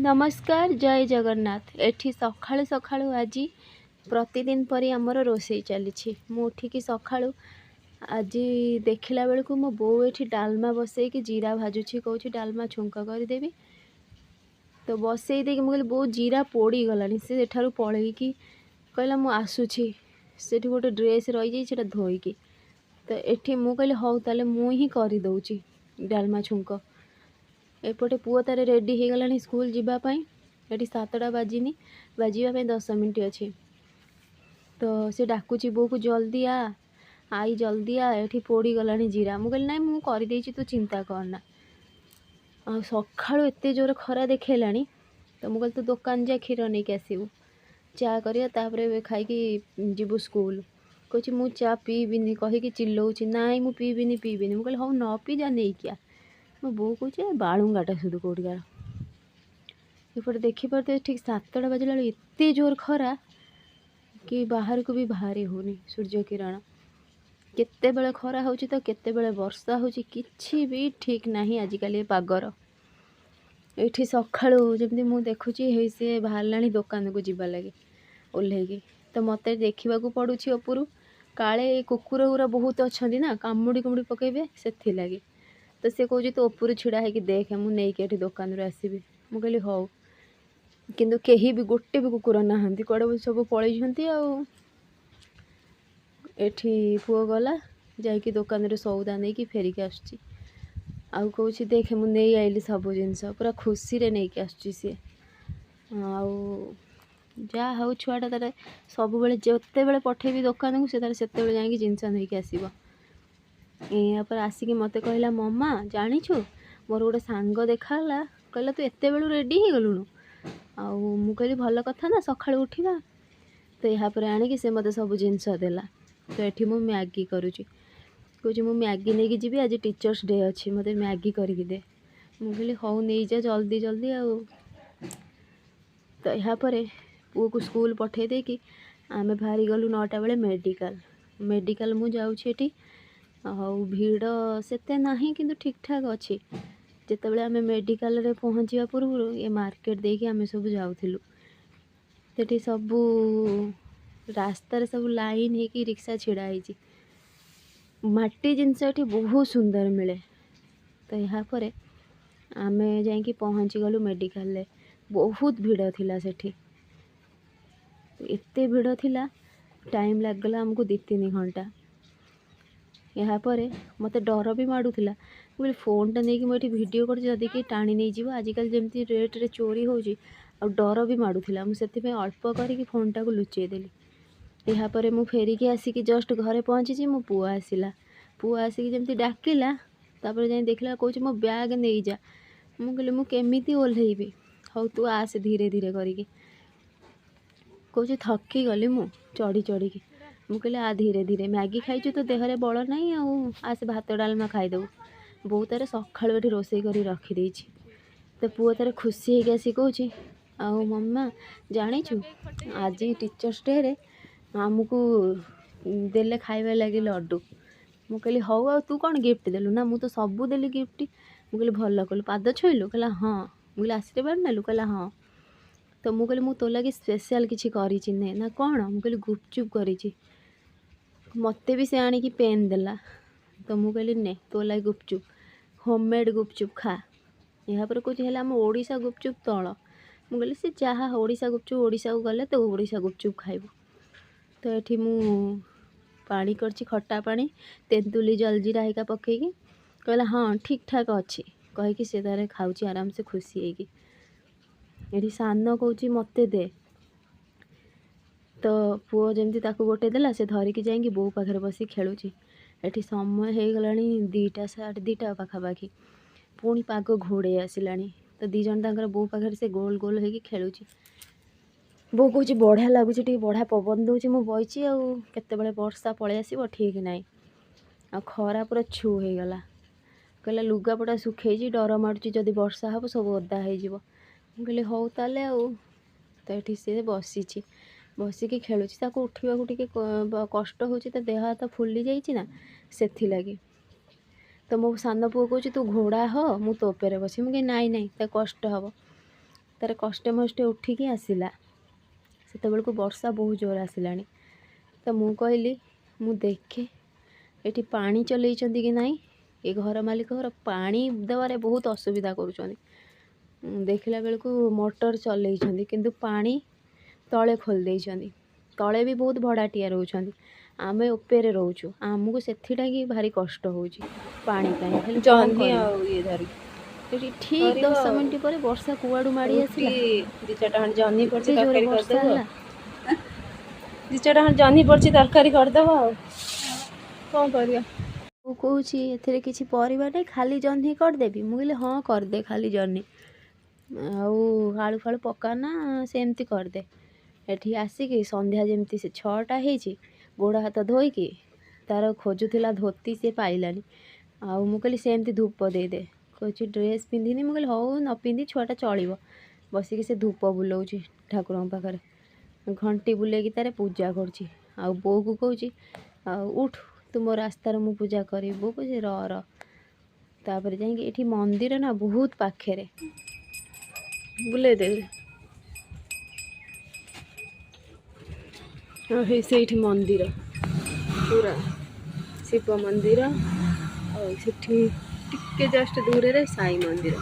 नमस्कार जय जगन्नाथ। एठी सखाळु सखाळु आज प्रतिदिन परी आमर रोषे चली मुठिकी सखाळु आज देखला बेलू मो बो एठी डालमा बसई कि जीरा भाजुची कौच डालमा छुंक करदेवी तो बसई दे मुझे बो जीरा पोड़ी गलानी से ठारू पलैकी कहला मु आसुची से गोटे ड्रेस रही जाइए धोईकी तो एठी मु कहली हौ ताले मु ही कर दउची डालमा छुंक। एपटे पुओ तार रेडी हो गला स्कूल जीवाई ये 7टा बाजिनी बाजिया 10 मिनट अच्छी तो सी डाकुची बो को जल्दी आई जल्दी ये पोड़ी गला जीरा मुझे ना मुझे करदे तू चिंता करना आ सकाळु एते जोर खरा देखला तो मुझे तो दुकान जा क्षीर नहीं कि आसबू चा कर खाई जीवु स्कूल कहे मु चा पीबिनी कहीकि चिल्लाऊँ ना मु पीबिनी पीबिनी मुझे हौ न पी जा नहीं क्या मो बो कहे बालुंगाटा सुध कौटिकार एपटे देखिपे ठीक 7टा बाजिला एत जोर खरा कि बाहर को भी बाहरी होनी सूर्य किरण केते बेले खरा होची तो केते बेले वर्षा होची किछि भी ठीक नहीं आजिकल पागर। ये सकाळु जमी मु देखुची हे सी बाहर दुकान को जीवा लगे ओह्लैकी तो मत देखा पड़ुछि उपरू काले कुकुर गुरा बहुत अच्छा ना कामुड़ी कुमुड़ी पकेबे से लगे तो सी कहे तो उपरू छिड़ा है कि देख मु नहीं दुकान रू आसबि मु कहली हौ किंतु केही भी गोटे भी कुकुर नहांती कड़े सब पलैंती एठी पुओ गला जाकि दुकान रे सौदा नहीं कि फेरिक आसुची आउ कहूँ देख मु नहीं आइली सब जिनस पूरा खुशी रे नहीं कि आसुची सी आउ जा हौ छुआटा तार सब बेले जिते बेले पठेबी दुकान को से तार सेते बेले जाकि जिनस नहीं कि आसीबो। यापर आसिक मत कहला मम्मा जानिछु मोर गोटे सांग देखाला कहला तू एते बेलू रेडी हो गलुणु आउ मु कहली भल कथा ना सकाळु उठिबा तो यापर आनिकी से मते सब जिनस देला तो एठी मु मैगी करूची कहूँ मु मैगी नहीं जीवी आज टीचर्स डे अच्छी मत मैगी करके दे मु कहली हौ नहीं जा जल्दी जल्दी आउ तो यापर पुओ को स्कूल पठे देकी आमे बाहरी गलु 9टा बेले मेडिकल मु जाऊँगी आउ भीड़ सेते नहीं किंतु ठीक ठाक अच्छी जिते आम मेडिकल रे पहुँचा पूर्व ये मार्केट देकी आमे सब जाऊँ सेठी सबू रास्तार सब लाइन है कि रिक्शा छिड़ाई माटी जिनस ये बहुत सुंदर मिले तो यापर आमे जाकि पहुँची गलु मेडिकल रे बहुत भीड़ थिला सेठी एते भीड़ थिला टाइम लगला हमको 2-3 घंटा। यापर मत डर भी माड़ूला मुझे फोनटा नहीं कि मुझे वीडियो कर जदि कि टाणी नहीं जीव आजिकल जमी रेट रे चोरी हो डर भी माड़ूला मुझे अल्प करके फोनटा को लुचेदेली। यापर मु फेरिकी आसिकी जस्ट घरे पहुँची मो पुओ आसला पुओ आसिकी जमी डाकिला तापर जाई देखला कौच मो ब्याग नहीं जा मु कहली मु केमिति ओह्लैबी हौ तू आस धीरे धीरे करके कौच थकी गली मु चढ़ी चढ़ी मु कहली आ धीरे धीरे मैगी खाइछु तो देहरे बल नहीं आस भात डालमा खाईदेबू बो तार सकाळु एठी रोषे करी रखी तो पुओ तार खुशी होगी आसी कौच आउ मम्मा जानिछु आज टीचर्स डे रे आमको देले खाइबा लगे लड्डू मु कहली हौ आ तू कौन गिफ्ट देलु ना मु तो सबू देली गिफ्ट मु कहली भल कलु पाद छुईलु कहला हाँ मु कहली आशीर्वाद नेलु कहला हाँ तो मु कहली मु तो लगे स्पेशल किसी करी ना कौन मु कहली गुपचुप करी मते भी से आनिकी पेन देला तो मु कहली ने तो लगे गुपचुप होममेड गुपचुप खा यापर कौच है आम ओडिशा गुपचुप तल मु कहली से जहाँ ओडिशा गुपचुप ओडिशा को गले तो ओडिशा गुपचुप खाइबू तो ये मु पानी करची खट्टा पानी तेंतुली जलजीरा हिका पकईकी कहला हाँ ठीक ठाक अच्छी कहीकि से तारे खाऊची आराम से खुशी होगी ये सान कौच मते दे तो पुओ जमी ताकू गोटे देला से धरिकी जाइए बो पाखे बस खेलुची ये समय हो गला 2टा 2:30 पाखापाखि पुणी पाग घोड़े आसला तो 2 जन तर बो पाखे से गोल गोल होगी खेलुची बो कौच बढ़िया लगुच बढ़िया पवन दूची मु बची आते वर्षा पलि आसो ठीक ना आ खरा पूरा छू हो गला कहला लुगापटा सुखई डर मार्ची जदि वर्षा हम सब ओदा हो कहली हौ ताले तो ये सी बसी बसिकी खेलुची ताको उठा को कष्ट हो देह हाथ फुली जाइए से लगी तो मो सान पुओ कौच तू घोड़ा हो मु तो पे बस मुझे नाई नाई कष्ट हम तार कष्टे मष्टे उठिकी आसिला सेतेबेलକୁ वर्षा बहुत जोर आसिलानी। तो मु कहली मु देखे एठी पानी चलैचंदी कि नहीं, ये घर मालिक घर पानी देवारे बहुत असुविधा करूछंदी। देखला बेलକୁ मोटर चलैचंदी किंतु पानी तले खोल देइचंदी। तले भी बहुत भड़ाटिया रहउछंदी, आमे उपरे रहउछु, आमको सेथिटा कि भारी कष्ट होउची पानी पाई। हेले जह्नी आ ये धरी एठी ठीक 10 मिनिट पर वर्षा कुआडू माड़ी आसिला। दी चारटा खंड जह्नी पड़ची एते जोरे तरकारी वर्षा करदेबो। होला। दी चारटा खंड जह्नी पड़ची तरकारी करदेबो आ कौन करिया। मु कहूची एथिरे किछि परिबा नै, खाली जह्नी करदेबी। मु कहले हाँ करदे खाली जह्नी, आउ आलू फालू पकाना सेमती करदे। एठी आसिकी संध्या जेमती से 6टा हेची, गोड़ हाथ धोईकी तार खोजुथिला धोती से पाइलानी। आउ मु कहली सेमती धूप दे दे, कहूची ड्रेस पिंधिनी। मु कहली हौ न पिंधि छुआटा चलिबो। बसिकी से धूप बुलाउची ठाकुरଙ୍କ पाखरे, घंटी बुलेकी तारे पूजा करची। आउ बो को कहूची उठ तुम रास्तार मु पूजा करी। बो कहूची र तापर जाइकी एठी मंदिर ना बहुत पाखेरे बुले दे। से मंदिर पूरा शिव मंदिर, और सेठी टिके जस्ट दूर रे साई मंदिर।